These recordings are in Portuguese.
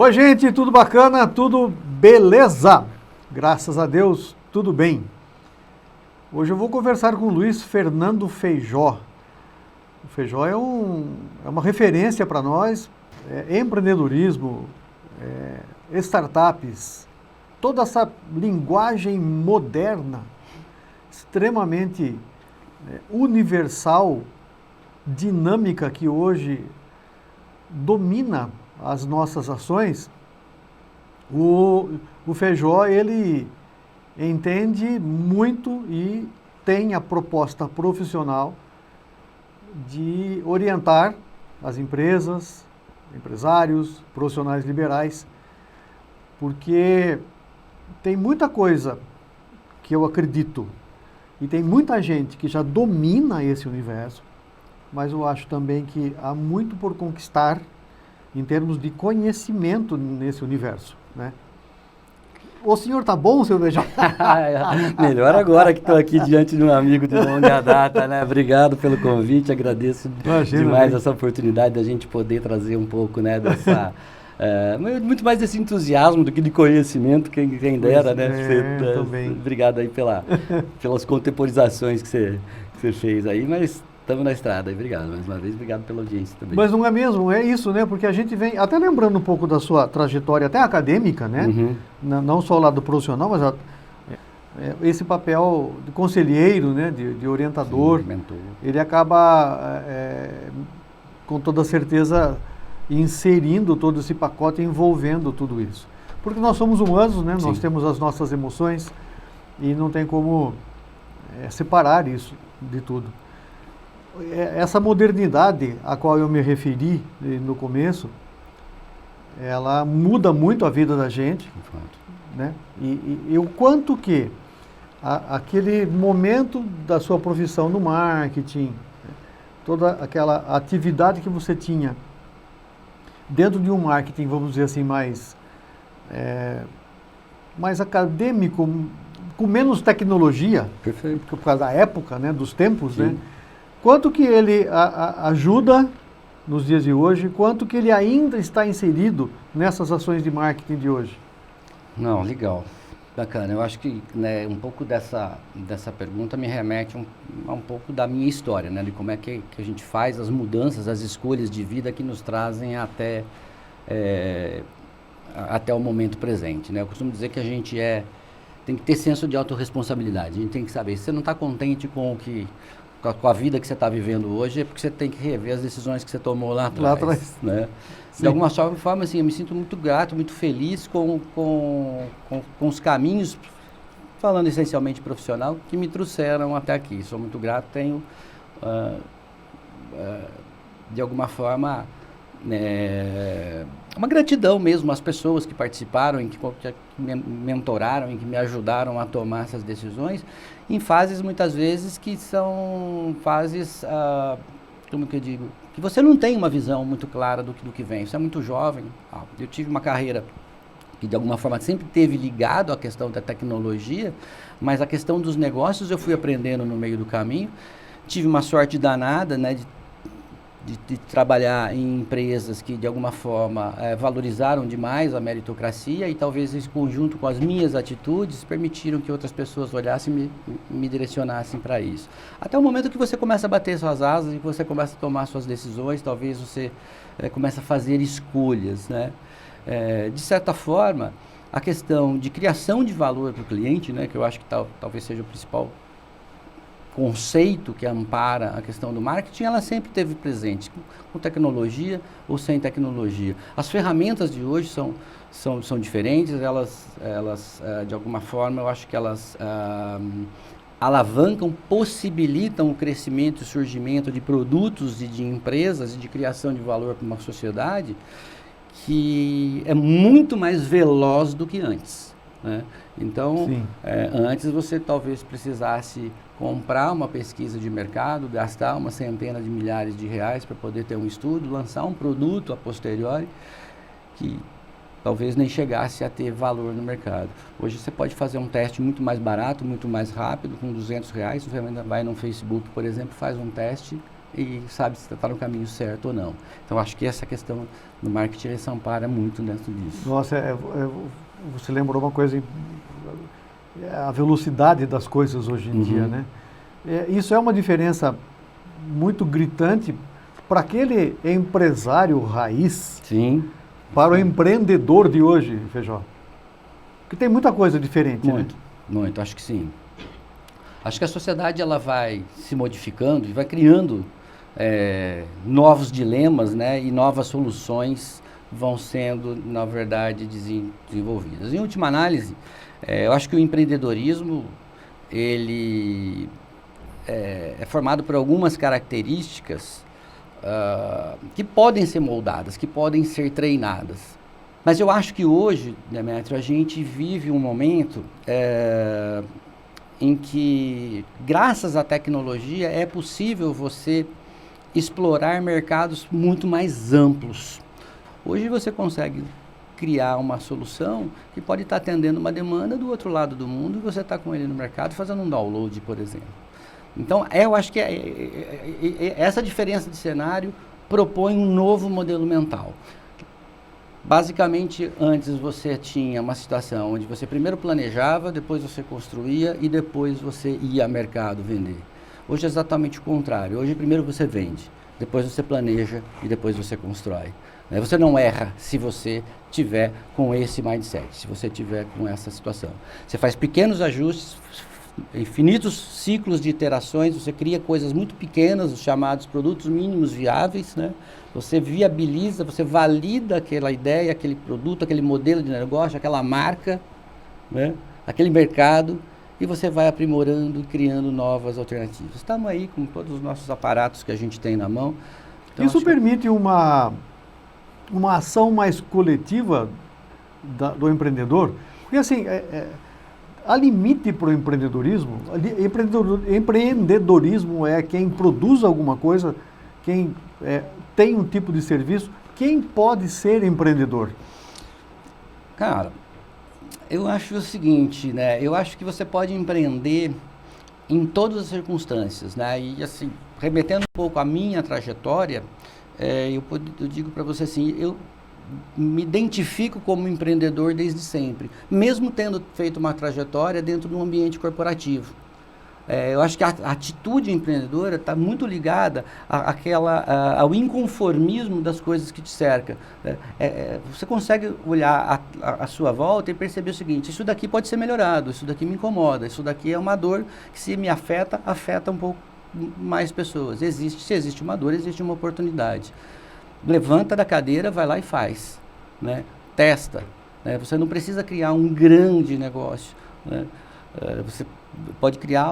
Oi, gente, tudo bacana? Tudo beleza? Graças a Deus, tudo bem. Hoje eu vou conversar com o Luiz Fernando Feijó. O Feijó é uma referência para nós, empreendedorismo, startups, toda essa linguagem moderna, extremamente universal, dinâmica que hoje domina as nossas ações. O Feijó, ele entende muito e tem a proposta profissional de orientar as empresas, empresários, profissionais liberais, porque tem muita coisa que eu acredito e tem muita gente que já domina esse universo, mas eu acho também que há muito por conquistar em termos de conhecimento nesse universo, né? O senhor tá bom, seu Feijó? Melhor agora que estou aqui diante de um amigo de longa data, né? Obrigado pelo convite, agradeço demais essa oportunidade da gente poder trazer um pouco, né, dessa... muito mais desse entusiasmo do que de conhecimento, quem dera, né? Também. Obrigado aí pelas contemporizações que você fez aí, mas... Estamos na estrada, obrigado mais uma vez, obrigado pela audiência também. Mas não é mesmo, é isso, né? Porque a gente vem, até lembrando um pouco da sua trajetória, até acadêmica, né? Uhum. Não só o lado profissional, mas esse papel de conselheiro, né? De orientador. Sim, mentor. Ele acaba, com toda certeza, inserindo todo esse pacote, envolvendo tudo isso. Porque nós somos humanos, né? Sim. Nós temos as nossas emoções e não tem como separar isso de tudo. Essa modernidade a qual eu me referi no começo, ela muda muito a vida da gente, né? E o quanto que aquele momento da sua profissão no marketing, toda aquela atividade que você tinha dentro de um marketing, vamos dizer assim, mais acadêmico, com menos tecnologia, perfeito, por causa da época, né, dos tempos, sim, né? Quanto que ele ajuda nos dias de hoje, quanto que ele ainda está inserido nessas ações de marketing de hoje? Não, legal, bacana. Eu acho que, né, um pouco dessa pergunta me remete a um pouco da minha história, né, de como é que a gente faz as mudanças, as escolhas de vida que nos trazem até o momento presente, né? Eu costumo dizer que a gente tem que ter senso de autorresponsabilidade. A gente tem que saber, se você não está contente com a vida que você está vivendo hoje, é porque você tem que rever as decisões que você tomou lá atrás. Né? De alguma forma, assim, eu me sinto muito grato, muito feliz com os caminhos, falando essencialmente profissional, que me trouxeram até aqui. Sou muito grato, tenho, de alguma forma, uma gratidão mesmo às pessoas que participaram, que me mentoraram, que me ajudaram a tomar essas decisões, em fases muitas vezes que são fases, como que eu digo, que você não tem uma visão muito clara do que vem. Você é muito jovem. Eu tive uma carreira que de alguma forma sempre teve ligado à questão da tecnologia, mas a questão dos negócios eu fui aprendendo no meio do caminho. Tive uma sorte danada, né, de trabalhar em empresas que, de alguma forma, valorizaram demais a meritocracia e talvez esse conjunto com as minhas atitudes permitiram que outras pessoas olhassem e me direcionassem para isso. Até o momento que você começa a bater suas asas e que você começa a tomar suas decisões, talvez você começa a fazer escolhas, né? De certa forma, a questão de criação de valor para o cliente, né, que eu acho que talvez seja o principal conceito que ampara a questão do marketing, ela sempre esteve presente, com tecnologia ou sem tecnologia. As ferramentas de hoje são diferentes, elas de alguma forma, eu acho que elas alavancam, possibilitam o crescimento e surgimento de produtos e de empresas e de criação de valor para uma sociedade que é muito mais veloz do que antes, né? Então, antes você talvez precisasse comprar uma pesquisa de mercado, gastar uma centena de milhares de reais para poder ter um estudo, lançar um produto a posteriori que talvez nem chegasse a ter valor no mercado. Hoje você pode fazer um teste muito mais barato, muito mais rápido, com R$200, você vai no Facebook, por exemplo, faz um teste e sabe se está no caminho certo ou não. Então, acho que essa questão do marketing ele se ampara muito dentro disso. Nossa, você lembrou uma coisa, a velocidade das coisas hoje em dia, né? Isso é uma diferença muito gritante para aquele empresário raiz, Sim. para o empreendedor de hoje, Feijó. Porque tem muita coisa diferente, Muito, né? muito, acho que sim. Acho que a sociedade ela vai se modificando e vai criando novos dilemas, né? E novas soluções vão sendo, na verdade, desenvolvidas. Em última análise, eu acho que o empreendedorismo, ele é formado por algumas características que podem ser moldadas, que podem ser treinadas. Mas eu acho que hoje, Demetrio, a gente vive um momento em que, graças à tecnologia, é possível você explorar mercados muito mais amplos. Hoje você consegue criar uma solução que pode estar atendendo uma demanda do outro lado do mundo e você está com ele no mercado fazendo um download, por exemplo. Então, eu acho que essa diferença de cenário propõe um novo modelo mental. Basicamente, antes você tinha uma situação onde você primeiro planejava, depois você construía e depois você ia ao mercado vender. Hoje é exatamente o contrário. Hoje primeiro você vende, depois você planeja e depois você constrói. Você não erra se você tiver com esse mindset, se você tiver com essa situação. Você faz pequenos ajustes, infinitos ciclos de iterações, você cria coisas muito pequenas, os chamados produtos mínimos viáveis, né? Você viabiliza, você valida aquela ideia, aquele produto, aquele modelo de negócio, aquela marca, né? Aquele mercado, e você vai aprimorando e criando novas alternativas. Estamos aí com todos os nossos aparatos que a gente tem na mão. Então, isso permite uma ação mais coletiva do empreendedor? Porque assim, há limite para o empreendedorismo. Empreendedorismo é quem produz alguma coisa, quem tem um tipo de serviço. Quem pode ser empreendedor? Cara, eu acho o seguinte, né? Eu acho que você pode empreender em todas as circunstâncias, né? E assim, remetendo um pouco à minha trajetória, eu digo para você assim, eu me identifico como empreendedor desde sempre, mesmo tendo feito uma trajetória dentro de um ambiente corporativo. Eu acho que a atitude empreendedora está muito ligada ao inconformismo das coisas que te cercam. Você consegue olhar a sua volta e perceber o seguinte: isso daqui pode ser melhorado, isso daqui me incomoda, isso daqui é uma dor que, se me afeta um pouco mais pessoas. Se existe uma dor, existe uma oportunidade. Levanta da cadeira, vai lá e faz, né? Testa, né? Você não precisa criar um grande negócio, né? Você pode criar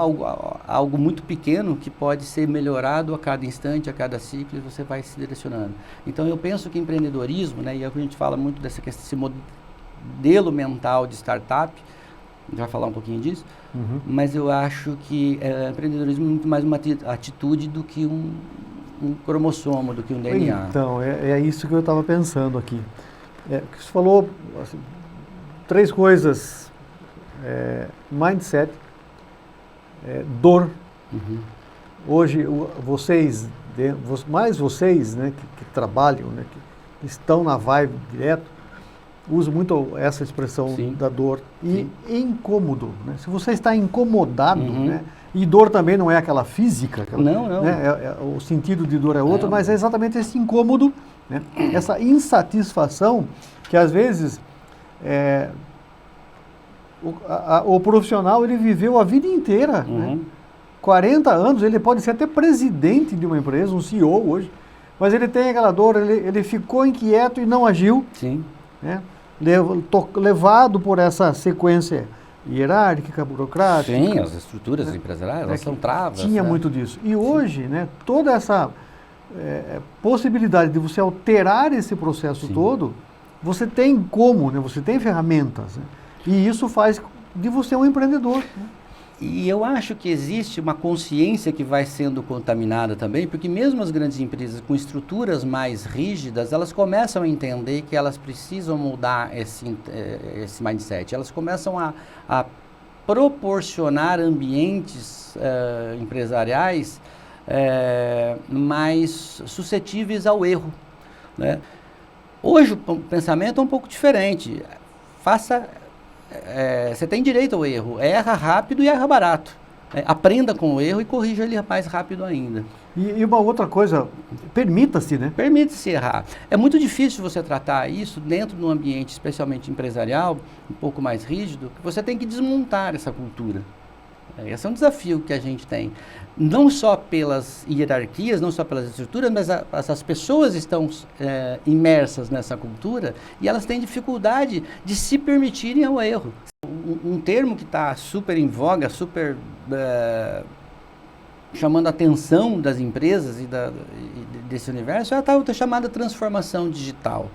algo muito pequeno que pode ser melhorado a cada instante, a cada ciclo, e você vai se direcionando. Então, eu penso que empreendedorismo, né, e a gente fala muito desse modelo mental de startup, a gente vai falar um pouquinho disso, mas eu acho que empreendedorismo é muito mais uma atitude do que um cromossomo, do que um DNA. Então, é isso que eu estava pensando aqui. Você falou assim, 3 coisas: mindset, dor. Hoje, vocês, né, que trabalham, né, que estão na vibe direto, usam muito essa expressão da dor. E incômodo, né? Se você está incomodado, né, e dor também não é aquela física, não. Né, o sentido de dor é outro, mas é exatamente esse incômodo, né, essa insatisfação que às vezes o profissional ele viveu a vida inteira, né? 40 anos, ele pode ser até presidente de uma empresa, um CEO hoje, mas ele tem aquela dor, ele ficou inquieto e não agiu. Sim. Né? Levado por essa sequência hierárquica, burocrática. Sim, as estruturas empresariais, elas são travas. Tinha muito disso. E hoje, né, toda essa possibilidade de você alterar esse processo todo, você tem como, né? Você tem ferramentas. Né? E isso faz de você um empreendedor. Né? E eu acho que existe uma consciência que vai sendo contaminada também, porque mesmo as grandes empresas com estruturas mais rígidas, elas começam a entender que elas precisam mudar esse mindset. Elas começam a proporcionar ambientes empresariais mais suscetíveis ao erro, né? Hoje o pensamento é um pouco diferente. Você tem direito ao erro, erra rápido e erra barato. Aprenda com o erro e corrija ele mais rápido ainda. E uma outra coisa, permita-se, né? Permita-se errar. É muito difícil você tratar isso dentro de um ambiente, especialmente empresarial, um pouco mais rígido, que você tem que desmontar essa cultura. Esse é um desafio que a gente tem. Não só pelas hierarquias, não só pelas estruturas, mas as pessoas estão imersas nessa cultura e elas têm dificuldade de se permitirem ao erro. Um termo que está super em voga, super chamando a atenção das empresas e desse universo é a tal chamada transformação digital.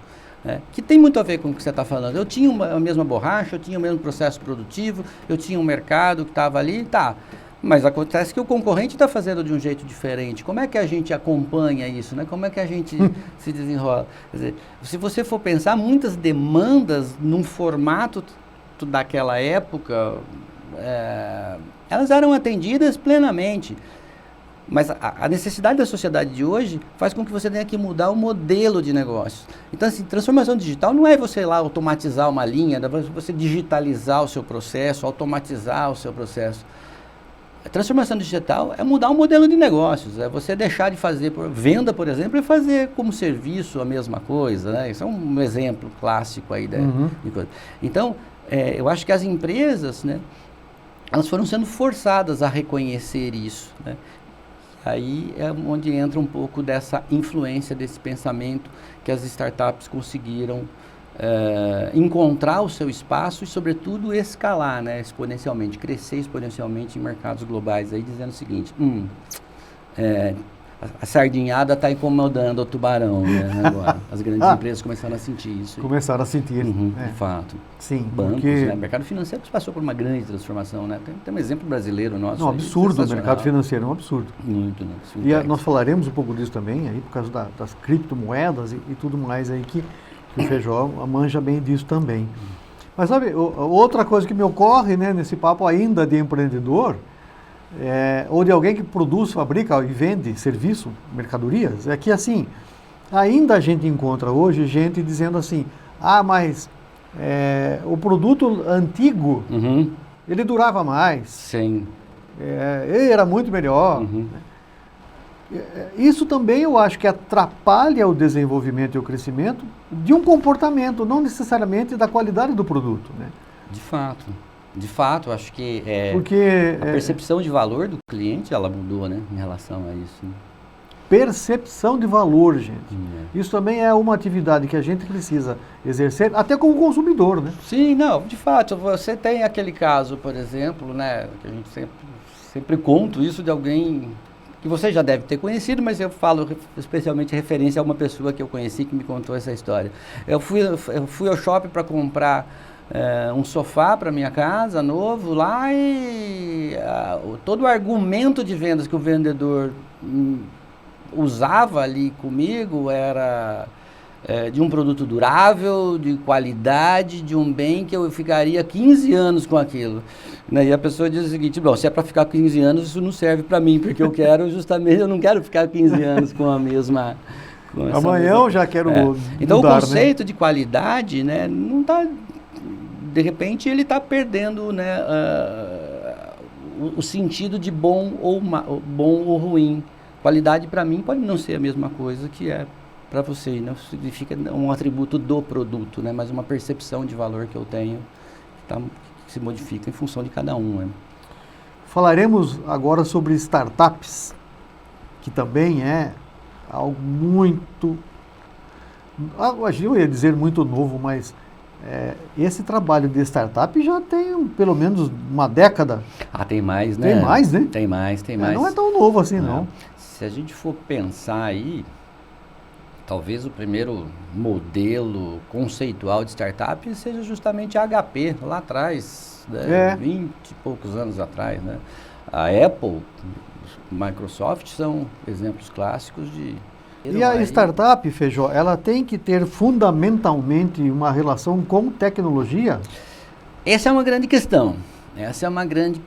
Que tem muito a ver com o que você está falando. Eu tinha a mesma borracha, eu tinha o mesmo processo produtivo, eu tinha um mercado que estava ali, tá. Mas acontece que o concorrente está fazendo de um jeito diferente. Como é que a gente acompanha isso, né? Como é que a gente se desenrola? Quer dizer, se você for pensar, muitas demandas num formato daquela época, elas eram atendidas plenamente. Mas a necessidade da sociedade de hoje faz com que você tenha que mudar o modelo de negócio. Então, assim, transformação digital não é você lá automatizar uma linha, é você digitalizar o seu processo, automatizar o seu processo. A transformação digital é mudar o modelo de negócios, é você deixar de fazer venda, por exemplo, e fazer como serviço a mesma coisa, né? Isso é um exemplo clássico aí de coisa. Então, eu acho que as empresas, né, elas foram sendo forçadas a reconhecer isso, né? Aí é onde entra um pouco dessa influência, desse pensamento que as startups conseguiram encontrar o seu espaço e, sobretudo, escalar, né, exponencialmente, crescer exponencialmente em mercados globais. Aí dizendo o seguinte, a sardinhada está incomodando o tubarão, né, agora. As grandes empresas começaram a sentir isso. Começaram a sentir. De fato. Sim, bancos, porque... né, o mercado financeiro passou por uma grande transformação, né? Tem um exemplo brasileiro nosso. Não, absurdo, o mercado financeiro é um absurdo. Muito, né? E nós falaremos um pouco disso também, aí, por causa das criptomoedas e tudo mais aí que o Feijó manja bem disso também. Mas sabe, outra coisa que me ocorre, né, nesse papo ainda de empreendedor, ou de alguém que produz, fabrica e vende serviço, mercadorias, é que assim, ainda a gente encontra hoje gente dizendo assim, mas o produto antigo, ele durava mais. Sim. Ele era muito melhor. Isso também eu acho que atrapalha o desenvolvimento e o crescimento de um comportamento, não necessariamente da qualidade do produto, né? De fato, acho que porque a percepção de valor do cliente, ela mudou, né, em relação a isso. Né? Percepção de valor, gente. Isso também é uma atividade que a gente precisa exercer, até como consumidor, né? Sim, não, de fato, você tem aquele caso, por exemplo, né, que a gente sempre conta isso de alguém que você já deve ter conhecido, mas eu falo especialmente referência a uma pessoa que eu conheci que me contou essa história. Eu fui ao shopping para comprar um sofá para minha casa, novo, lá, e todo o argumento de vendas que o vendedor usava ali comigo era de um produto durável, de qualidade, de um bem que eu ficaria 15 anos com aquilo. E a pessoa diz o seguinte, bom, se é para ficar 15 anos, isso não serve para mim, porque eu não quero ficar 15 anos com a mesma... Amanhã eu já quero mudar, então o conceito, né, de qualidade, né, não está... De repente ele está perdendo, né, o sentido de bom ou ruim. Qualidade para mim pode não ser a mesma coisa que é para você, não significa um atributo do produto, né, mas uma percepção de valor que eu tenho que se modifica em função de cada um. Né? Falaremos agora sobre startups, que também é algo muito, eu ia dizer muito novo, mas esse trabalho de startup já tem pelo menos uma década. Tem mais, né? Tem mais, né? Tem mais. Não é tão novo assim, não. Se a gente for pensar aí, talvez o primeiro modelo conceitual de startup seja justamente a HP, lá atrás, né? 20 e poucos anos atrás, né? A Apple, Microsoft são exemplos clássicos de... E a startup, Feijó, ela tem que ter fundamentalmente uma relação com tecnologia? Essa é uma grande questão. Essa é uma grande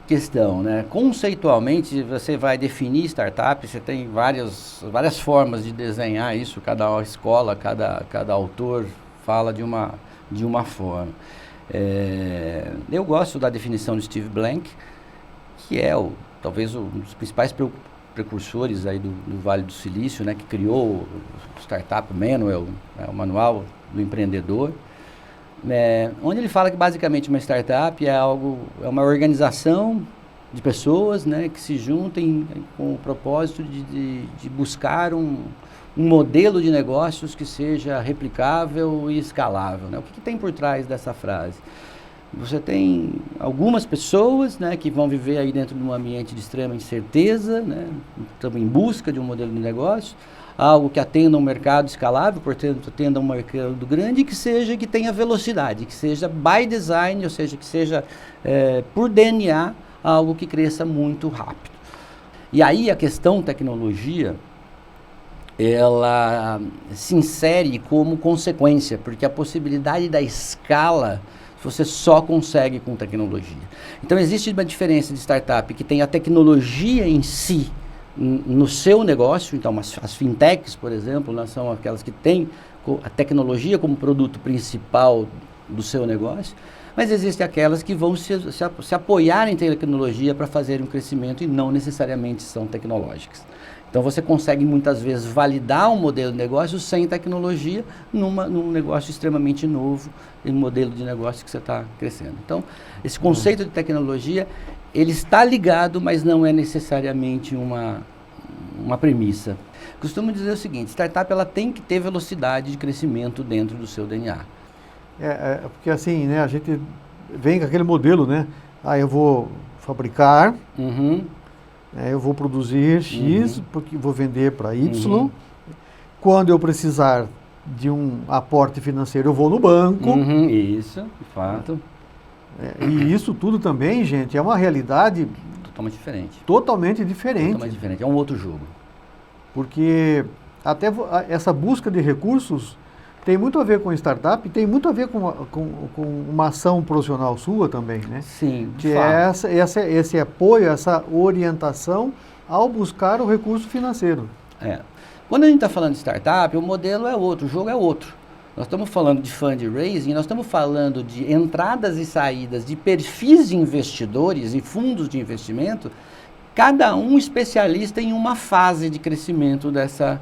questão, né? Conceitualmente, você vai definir startup, você tem várias formas de desenhar isso, cada escola, cada autor fala de uma forma. Eu gosto da definição de Steve Blank, que é talvez um dos principais precursores aí do Vale do Silício, né? Que criou o Startup Manual, o Manual do Empreendedor. Onde ele fala que basicamente uma startup é uma organização de pessoas, né, que se juntem com o propósito de buscar um modelo de negócios que seja replicável e escalável, né? O que tem por trás dessa frase? Você tem algumas pessoas, né, que vão viver aí dentro de um ambiente de extrema incerteza, né, em busca de um modelo de negócio, algo que atenda um mercado escalável, portanto, atenda um mercado grande, que tenha velocidade, que seja by design, ou seja, que seja por DNA, algo que cresça muito rápido. E aí a questão tecnologia, ela se insere como consequência, porque a possibilidade da escala você só consegue com tecnologia. Então existe uma diferença de startup que tem a tecnologia em si, no seu negócio. Então as fintechs, por exemplo, né, são aquelas que têm a tecnologia como produto principal do seu negócio, mas existem aquelas que vão se apoiar em tecnologia para fazer um crescimento e não necessariamente são tecnológicas. Então você consegue muitas vezes validar um modelo de negócio sem tecnologia num negócio extremamente novo, em um modelo de negócio que você está crescendo. Então esse conceito de tecnologia, ele está ligado, mas não é necessariamente uma premissa. Costumo dizer o seguinte: startup ela tem que ter velocidade de crescimento dentro do seu DNA. Porque assim, né, a gente vem com aquele modelo, né? Eu vou fabricar, eu vou produzir X, porque vou vender para Y. Quando eu precisar de um aporte financeiro, eu vou no banco. Isso, de fato. E isso tudo também, gente, é uma realidade totalmente diferente. Totalmente diferente. É um outro jogo. Porque até essa busca de recursos tem muito a ver com startup, tem muito a ver com uma ação profissional sua também, né? Sim, que é esse apoio, essa orientação ao buscar o recurso financeiro. Quando a gente está falando de startup, o modelo é outro, o jogo é outro. Nós estamos falando de fundraising, nós estamos falando de entradas e saídas de perfis de investidores e fundos de investimento, cada um especialista em uma fase de crescimento dessa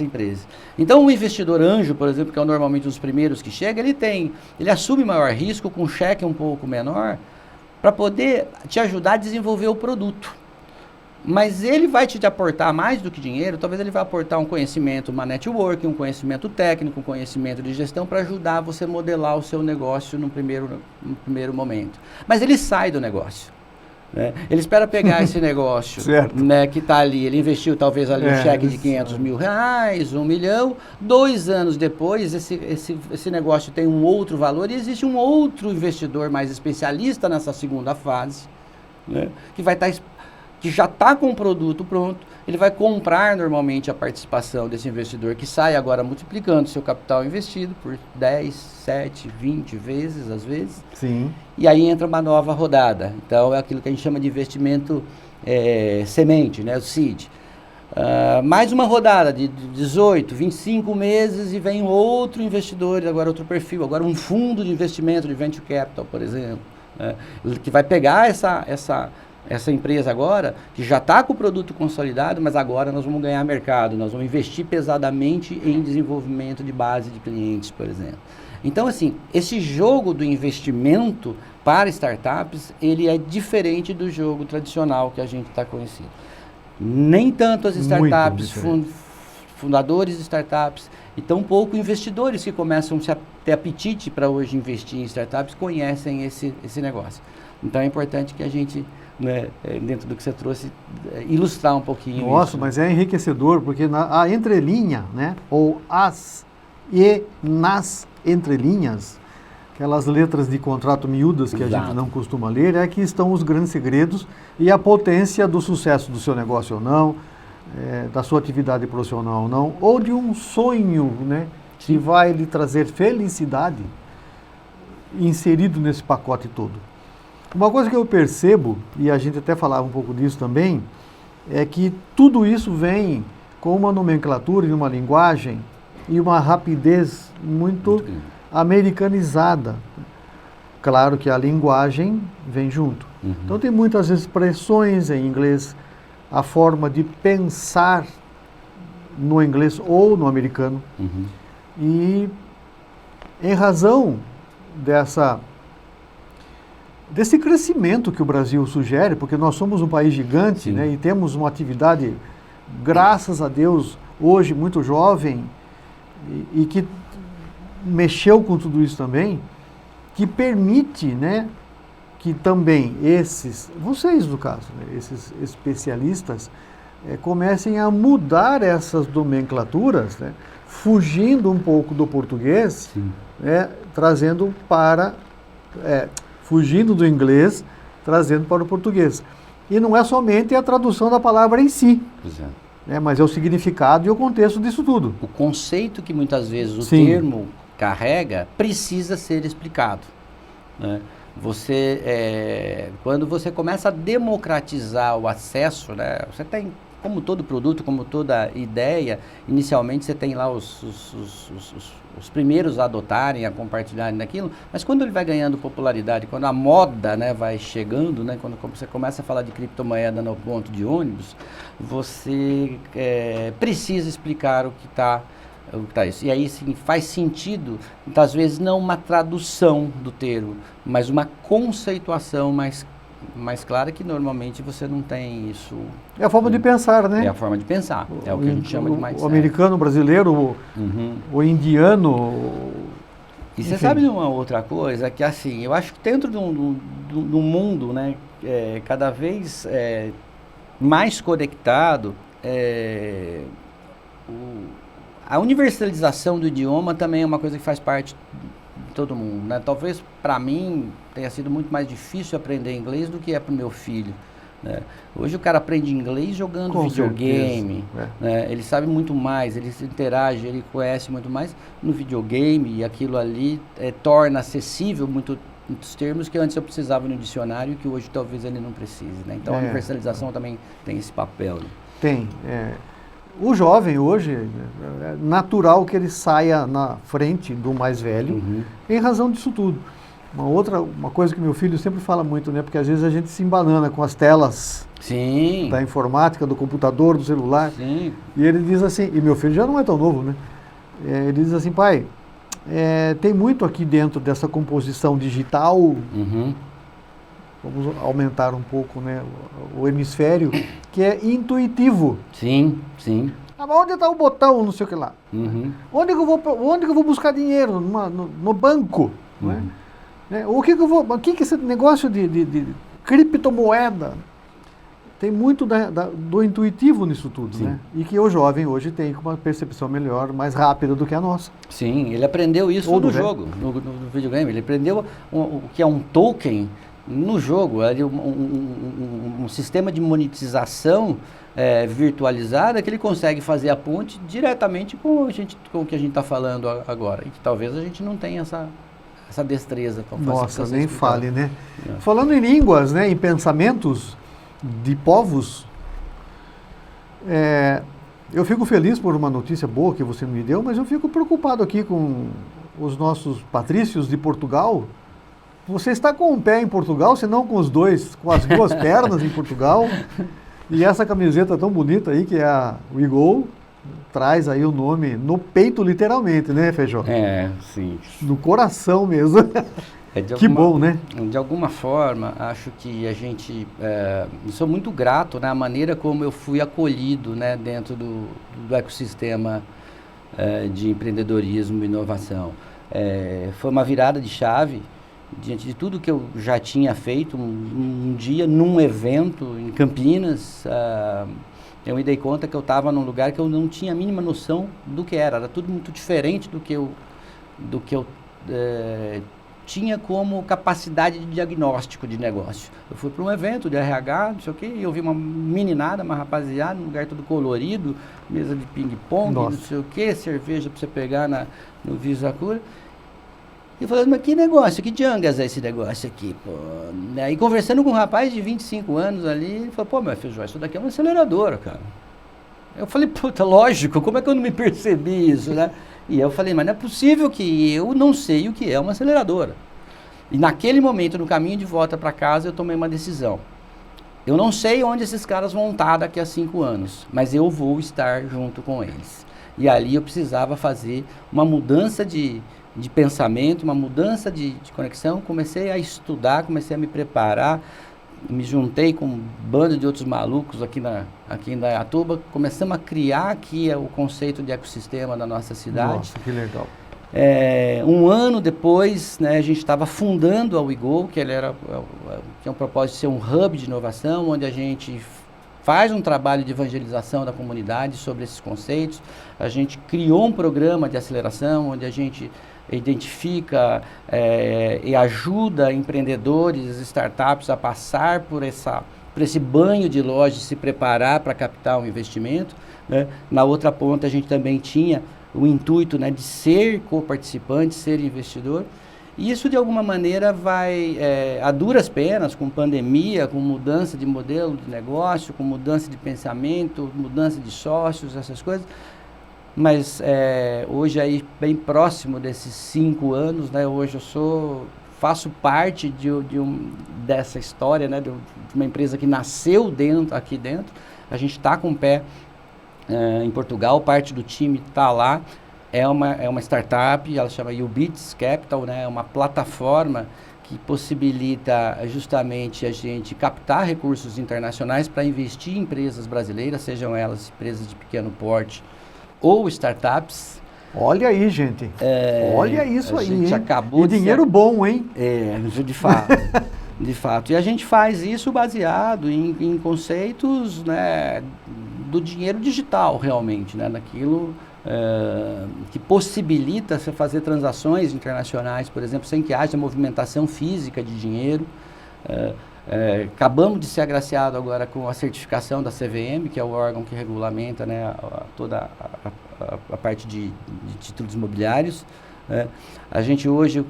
empresa. Então o investidor anjo, por exemplo, que é normalmente um dos primeiros que chega, ele assume maior risco com um cheque um pouco menor para poder te ajudar a desenvolver o produto. Mas ele vai te aportar mais do que dinheiro, talvez ele vai aportar um conhecimento, uma network, um conhecimento técnico, um conhecimento de gestão para ajudar você a modelar o seu negócio no primeiro momento. Mas ele sai do negócio. Né? Ele espera pegar esse negócio, né, que está ali, ele investiu talvez ali um cheque de R$500 mil, R$1 milhão, 2 anos depois esse negócio tem um outro valor e existe um outro investidor mais especialista nessa segunda fase, né, que já está com o produto pronto, ele vai comprar normalmente a participação desse investidor que sai agora multiplicando seu capital investido por 10, 7, 20 vezes, às vezes. Sim. E aí entra uma nova rodada. Então é aquilo que a gente chama de investimento semente, né, o seed. Mais uma rodada de 18, 25 meses e vem outro investidor, agora outro perfil, agora um fundo de investimento de venture capital, por exemplo, né, que vai pegar essa empresa agora, que já está com o produto consolidado, mas agora nós vamos ganhar mercado, nós vamos investir pesadamente em desenvolvimento de base de clientes, por exemplo. Então, assim, esse jogo do investimento para startups, ele é diferente do jogo tradicional que a gente está conhecendo. Nem tanto as startups, fundadores de startups, e tão pouco investidores que começam a ter apetite para hoje investir em startups, conhecem esse negócio. Então, é importante que a gente, né, dentro do que você trouxe, ilustrar um pouquinho. Nossa, isso. Mas é enriquecedor, porque a entrelinha, né, ou as e nas entrelinhas, aquelas letras de contrato miúdas que Exato. A gente não costuma ler, é que estão os grandes segredos e a potência do sucesso do seu negócio ou não, da sua atividade profissional ou não, ou de um sonho, né, que vai lhe trazer felicidade inserido nesse pacote todo. Uma coisa que eu percebo, e a gente até falava um pouco disso também, é que tudo isso vem com uma nomenclatura e uma linguagem e uma rapidez muito americanizada. Claro que a linguagem vem junto. Uhum. Então tem muitas expressões em inglês, a forma de pensar no inglês ou no americano. Uhum. E em razão desse crescimento que o Brasil sugere, porque nós somos um país gigante, né, e temos uma atividade, graças a Deus, hoje muito jovem, e que mexeu com tudo isso também, que permite, né, que também vocês no caso, né, esses especialistas, comecem a mudar essas nomenclaturas, né, fugindo um pouco do português, né, fugindo do inglês, trazendo para o português. E não é somente a tradução da palavra em si, né, mas é o significado e o contexto disso tudo. O conceito que muitas vezes o termo carrega precisa ser explicado, né? Quando você começa a democratizar o acesso, né, você tem, como todo produto, como toda ideia, inicialmente você tem lá os primeiros a adotarem, a compartilharem daquilo, mas quando ele vai ganhando popularidade, quando a moda, né, vai chegando, né, quando você começa a falar de criptomoeda no ponto de ônibus, você precisa explicar o que está isso. E aí sim, faz sentido, muitas vezes não uma tradução do termo, mas uma conceituação mais clara, que normalmente você não tem isso. É a forma de pensar, né? É a forma de pensar, é o que a gente chama de mindset. O americano, o brasileiro, o indiano. E você sabe de uma outra coisa, que assim, eu acho que dentro do mundo, né, cada vez mais conectado, a universalização do idioma também é uma coisa que faz parte de todo mundo, né? Talvez para mim tenha sido muito mais difícil aprender inglês do que é para o meu filho, né? Hoje o cara aprende inglês jogando videogame, né? Ele sabe muito mais, ele se interage, ele conhece muito mais no videogame, e aquilo ali torna acessível muitos termos que antes eu precisava no dicionário e que hoje talvez ele não precise, né? Então a universalização também tem esse papel, né? Tem. O jovem hoje, é natural que ele saia na frente do mais velho, em razão disso tudo. Uma coisa que meu filho sempre fala muito, né? Porque às vezes a gente se embanana com as telas da informática, do computador, do celular. Sim. E ele diz assim, e meu filho já não é tão novo, né? Ele diz assim, pai, tem muito aqui dentro dessa composição digital, vamos aumentar um pouco, né, o hemisfério, que é intuitivo. Sim, sim. Ah, mas onde está o botão, não sei o que lá? Onde que eu vou buscar dinheiro? No banco? O que que esse negócio de criptomoeda? Tem muito do intuitivo nisso tudo, né? E que o jovem hoje tem uma percepção melhor, mais rápida do que a nossa. Sim, ele aprendeu isso no jogo, no videogame. Ele aprendeu o que é um token no jogo, um sistema de monetização virtualizada, que ele consegue fazer a ponte diretamente com o que a gente está falando agora. E que talvez a gente não tenha essa destreza. Nossa, nem fale, né? Falando em línguas, né, em pensamentos de povos, eu fico feliz por uma notícia boa que você me deu, mas eu fico preocupado aqui com os nossos patrícios de Portugal. Você está com um pé em Portugal, se não com as duas pernas em Portugal. E essa camiseta tão bonita aí, que é a We Go, traz aí o nome no peito literalmente, né, Feijó? Sim. No coração mesmo. Que bom, né? De alguma forma, acho que a gente... sou muito grato, né, a maneira como eu fui acolhido, né, dentro do ecossistema de empreendedorismo e inovação. Foi uma virada de chave diante de tudo que eu já tinha feito. Um dia, num evento em Campinas, eu me dei conta que eu estava num lugar que eu não tinha a mínima noção do que era tudo muito diferente do que eu tinha como capacidade de diagnóstico de negócio. Eu fui para um evento de RH, não sei o quê, e eu vi uma meninada, uma rapaziada, um lugar todo colorido, mesa de ping-pong, não sei o quê, cerveja para você pegar no Visacura. E falando, mas que negócio, que jangas é esse negócio aqui, pô? Aí conversando com um rapaz de 25 anos ali, ele falou, pô, meu filho, isso daqui é uma aceleradora, cara. Eu falei, puta, lógico, como é que eu não me percebi isso, né? E eu falei, mas não é possível que eu não sei o que é uma aceleradora. E naquele momento, no caminho de volta para casa, eu tomei uma decisão. Eu não sei onde esses caras vão estar daqui a 5 anos, mas eu vou estar junto com eles. E ali eu precisava fazer uma mudança de pensamento, uma mudança de conexão. Comecei a estudar, comecei a me preparar, me juntei com um bando de outros malucos aqui em Indaiatuba, começamos a criar aqui o conceito de ecossistema da nossa cidade. Nossa, que legal. Um ano depois, né, a gente estava fundando a WeGo, que tinha um propósito de ser um hub de inovação, onde a gente faz um trabalho de evangelização da comunidade sobre esses conceitos. A gente criou um programa de aceleração, onde a gente identifica e ajuda empreendedores, startups a passar por esse banho de loja, se preparar para captar um investimento, né? Na outra ponta, a gente também tinha o intuito, né, de ser coparticipante, ser investidor. E isso, de alguma maneira, vai, a duras penas, com pandemia, com mudança de modelo de negócio, com mudança de pensamento, mudança de sócios, essas coisas. Mas hoje, aí, bem próximo desses 5 anos, né, hoje eu faço parte dessa história, né, de uma empresa que nasceu aqui dentro. A gente está com o pé em Portugal, parte do time está lá. É uma startup, ela chama UBits Capital, né? É uma plataforma que possibilita justamente a gente captar recursos internacionais para investir em empresas brasileiras, sejam elas empresas de pequeno porte ou startups. Olha aí, gente. Olha isso aí, gente, hein? Acabou e dinheiro bom, hein? De fato. De fato. E a gente faz isso baseado em conceitos, né, do dinheiro digital, realmente, né, daquilo que possibilita você fazer transações internacionais, por exemplo, sem que haja movimentação física de dinheiro. Acabamos de ser agraciado agora com a certificação da CVM, que é o órgão que regulamenta, né, toda a parte de títulos imobiliários. A gente hoje, o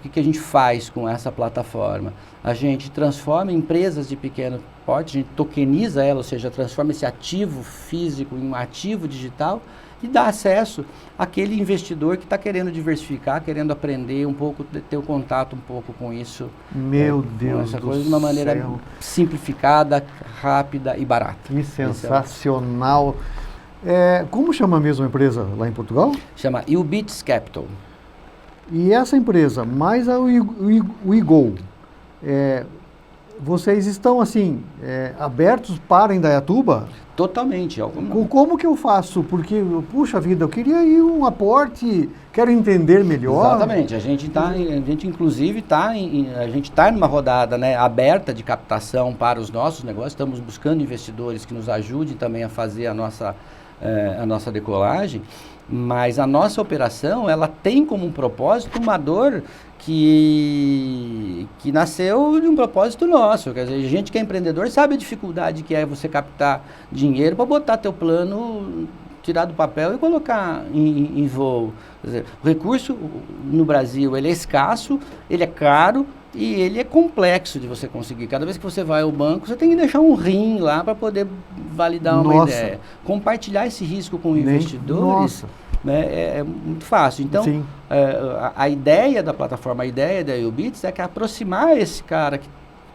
que a gente faz com essa plataforma? A gente transforma empresas de pequeno porte, a gente tokeniza ela, ou seja, transforma esse ativo físico em um ativo digital e dá acesso àquele investidor que está querendo diversificar, querendo aprender um pouco, ter um contato um pouco com isso. Meu Deus essa do coisa de uma maneira céu. Simplificada, rápida e barata. Que sensacional. Como chama mesmo a empresa lá em Portugal? Chama UBits Capital. E essa empresa, mais a WeGo, vocês estão assim, abertos para Indaiatuba? Totalmente. Como que eu faço? Porque, puxa vida, eu queria ir um aporte, quero entender melhor. Exatamente. A gente inclusive está numa rodada, né, aberta de captação para os nossos negócios. Estamos buscando investidores que nos ajudem também a fazer a nossa decolagem. Mas a nossa operação, ela tem como um propósito uma dor que nasceu de um propósito nosso. Quer dizer, a gente que é empreendedor sabe a dificuldade que é você captar dinheiro para botar teu plano, tirar do papel e colocar em voo. Quer dizer, o recurso no Brasil, ele é escasso, ele é caro e ele é complexo de você conseguir. Cada vez que você vai ao banco, você tem que deixar um rim lá para poder validar uma ideia. Compartilhar esse risco com investidores, né, é muito fácil. Então, a ideia da plataforma, a ideia da UBits é que aproximar esse cara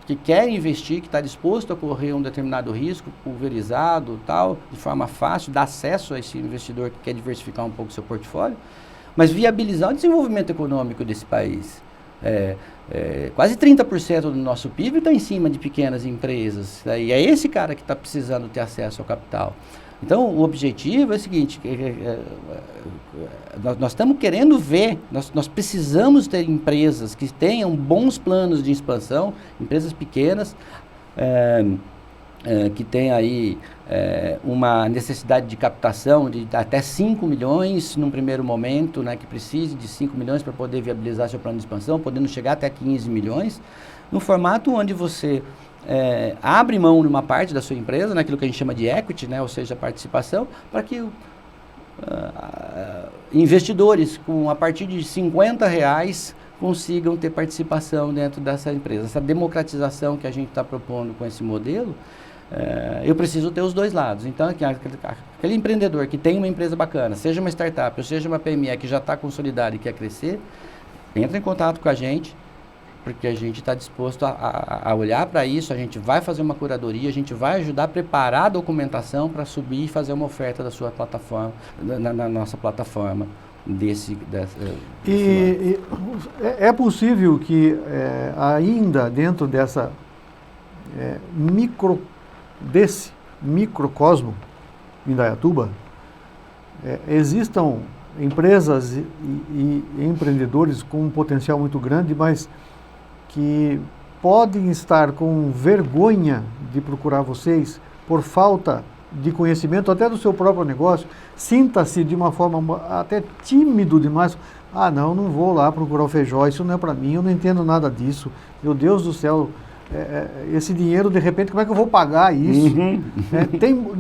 que quer investir, que está disposto a correr um determinado risco, pulverizado, tal, de forma fácil, dar acesso a esse investidor que quer diversificar um pouco o seu portfólio, mas viabilizar o desenvolvimento econômico desse país. Quase 30% do nosso PIB está em cima de pequenas empresas, né? E é esse cara que está precisando ter acesso ao capital. Então, o objetivo é o seguinte, nós estamos querendo ver, nós precisamos ter empresas que tenham bons planos de expansão, empresas pequenas, que tem aí uma necessidade de captação de até 5 milhões num primeiro momento, né, que precise de 5 milhões para poder viabilizar seu plano de expansão, podendo chegar até 15 milhões, num formato onde você abre mão de uma parte da sua empresa, naquilo que a gente chama de equity, né, ou seja, participação, para que investidores a partir de R$50 consigam ter participação dentro dessa empresa. Essa democratização que a gente está propondo com esse modelo, eu preciso ter os dois lados. Então, aquele empreendedor que tem uma empresa bacana, seja uma startup ou seja uma PME que já está consolidada e quer crescer, entra em contato com a gente, porque a gente está disposto a olhar para isso, a gente vai fazer uma curadoria, a gente vai ajudar a preparar a documentação para subir e fazer uma oferta da sua plataforma, na nossa plataforma. É possível que ainda dentro desse microcosmo em Indaiatuba existam empresas e empreendedores com um potencial muito grande, mas que podem estar com vergonha de procurar vocês por falta de conhecimento até do seu próprio negócio, sinta-se de uma forma até tímido demais. Não vou lá procurar o Feijó, isso não é para mim, eu não entendo nada disso. Meu Deus do céu, esse dinheiro, de repente, como é que eu vou pagar isso?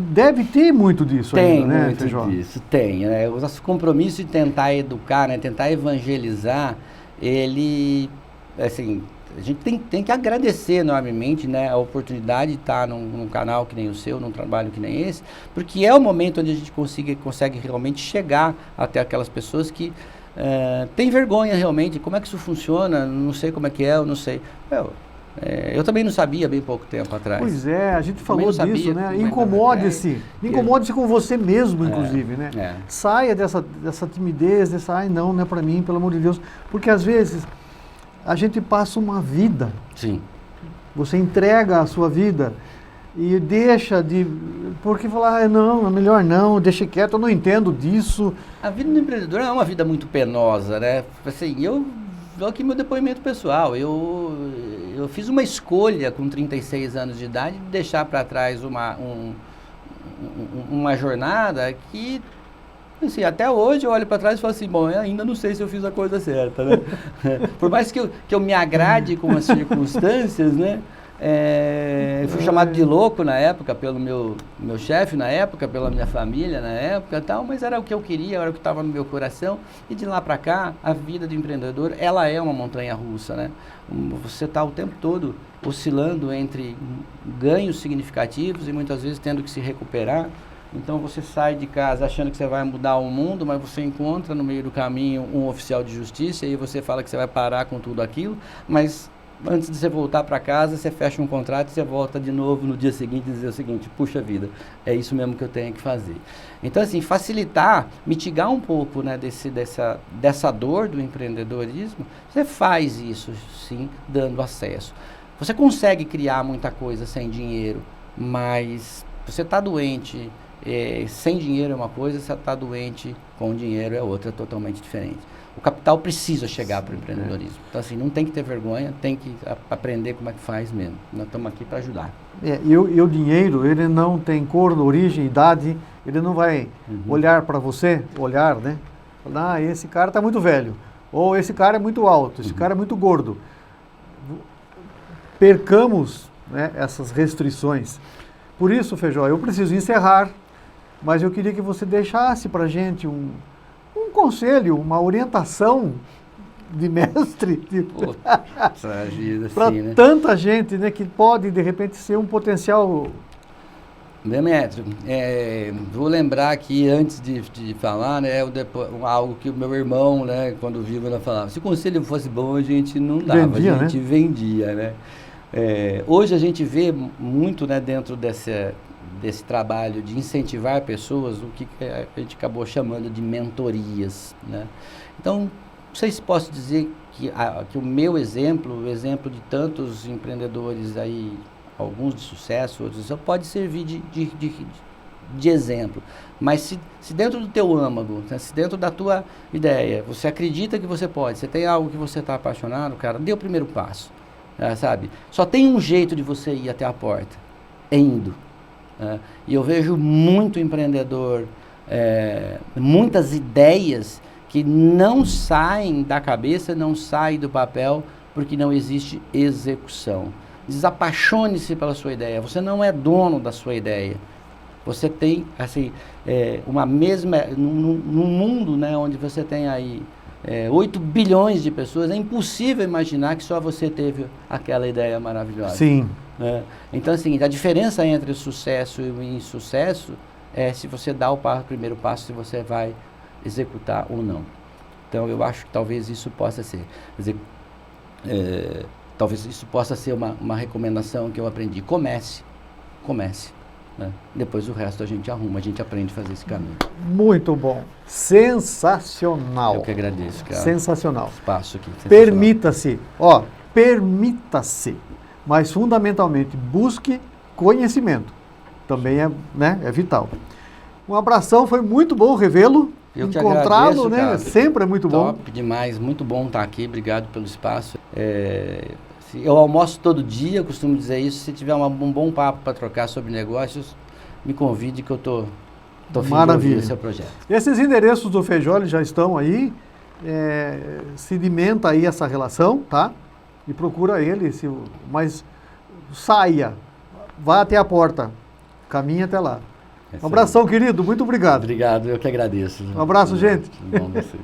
Deve ter muito disso ainda, né, Feijó? Tem muito disso, tem. O nosso compromisso de tentar educar, tentar evangelizar, ele, assim, a gente tem que agradecer enormemente, a oportunidade de estar num canal que nem o seu, num trabalho que nem esse, porque é o momento onde a gente consegue realmente chegar até aquelas pessoas que têm vergonha realmente. Como é que isso funciona? Não sei como é que eu não sei. Eu também não sabia bem pouco tempo atrás. Pois é, a gente falou disso, né? Incomode-se. Incomode-se com você mesmo, inclusive, né? Saia dessa timidez, não é para mim, pelo amor de Deus. Porque às vezes a gente passa uma vida. Sim. Você entrega a sua vida e deixa de... Porque falar, não, é melhor não, deixa quieto, eu não entendo disso. A vida do empreendedor é uma vida muito penosa, né? Assim, dou aqui meu depoimento pessoal. Eu fiz uma escolha com 36 anos de idade de deixar para trás uma jornada que... Assim, até hoje eu olho para trás e falo assim, bom, eu ainda não sei se eu fiz a coisa certa, né? Por mais que eu me agrade com as circunstâncias, né? Eu fui chamado de louco na época pelo meu chefe na época, pela minha família na época e tal, mas era o que eu queria, era o que estava no meu coração. E de lá para cá, a vida do empreendedor, ela é uma montanha-russa, né? Você está o tempo todo oscilando entre ganhos significativos e muitas vezes tendo que se recuperar. Então você sai de casa achando que você vai mudar o mundo, mas você encontra no meio do caminho um oficial de justiça e aí você fala que você vai parar com tudo aquilo, mas antes de você voltar para casa, você fecha um contrato e você volta de novo no dia seguinte e dizer o seguinte, puxa vida, é isso mesmo que eu tenho que fazer. Então assim, facilitar, mitigar um pouco, né, dessa dor do empreendedorismo, você faz isso sim, dando acesso. Você consegue criar muita coisa sem dinheiro, mas você está doente... sem dinheiro é uma coisa, se está doente com dinheiro é outra, totalmente diferente. O capital precisa chegar para o empreendedorismo. Então, assim, não tem que ter vergonha, tem que aprender como é que faz mesmo. Nós estamos aqui para ajudar. E o dinheiro, ele não tem cor, origem, idade, ele não vai olhar para você, né? Falar, esse cara está muito velho, ou esse cara é muito alto, esse cara é muito gordo. Percamos, né, essas restrições. Por isso, Feijó, eu preciso encerrar, mas eu queria que você deixasse para a gente um conselho, uma orientação de mestre para tanta gente, né, que pode, de repente, ser um potencial... Demetrio, vou lembrar aqui, antes de falar, né, algo que o meu irmão, né, quando vivo, ele falava, se o conselho fosse bom, a gente não dava, a gente vendia, né? Hoje a gente vê muito, né, dentro desse trabalho de incentivar pessoas, o que a gente acabou chamando de mentorias, né? Então, não sei se posso dizer que o meu exemplo, o exemplo de tantos empreendedores aí, alguns de sucesso, outros, pode servir de exemplo. Mas se dentro do teu âmago, né, se dentro da tua ideia, você acredita que você pode, você tem algo que você está apaixonado, cara, dê o primeiro passo. Sabe? Só tem um jeito de você ir até a porta, indo. E eu vejo muito empreendedor, muitas ideias que não saem da cabeça, não saem do papel, porque não existe execução. Desapaixone-se pela sua ideia, você não é dono da sua ideia. Você tem, assim, uma mesma... Num mundo, né, onde você tem aí 8 bilhões de pessoas, é impossível imaginar que só você teve aquela ideia maravilhosa. Sim. Né? Então, assim, a diferença entre o sucesso e o insucesso é se você dá o primeiro passo, se você vai executar ou não. Então, eu acho que talvez isso possa ser... Quer dizer, talvez isso possa ser uma recomendação que eu aprendi. Comece. Né? Depois o resto a gente arruma, a gente aprende a fazer esse caminho. Muito bom. Sensacional. Eu que agradeço, cara. Sensacional. Espaço aqui. Permita-se, permita-se, mas fundamentalmente busque conhecimento. Também é vital. Um abração, foi muito bom revê-lo. Encontrá-lo, né? Cara. Sempre é muito bom. Top demais, muito bom estar aqui. Obrigado pelo espaço. Eu almoço todo dia, eu costumo dizer isso. Se tiver um bom papo para trocar sobre negócios, me convide que eu tô fim de ouvir o seu projeto. Esses endereços do Feijoli já estão aí. Sedimenta aí essa relação, tá? E procura ele, mas saia, vá até a porta, caminhe até lá. Um abração, querido, muito obrigado. Obrigado, eu que agradeço. Um abraço, gente. Bom, você.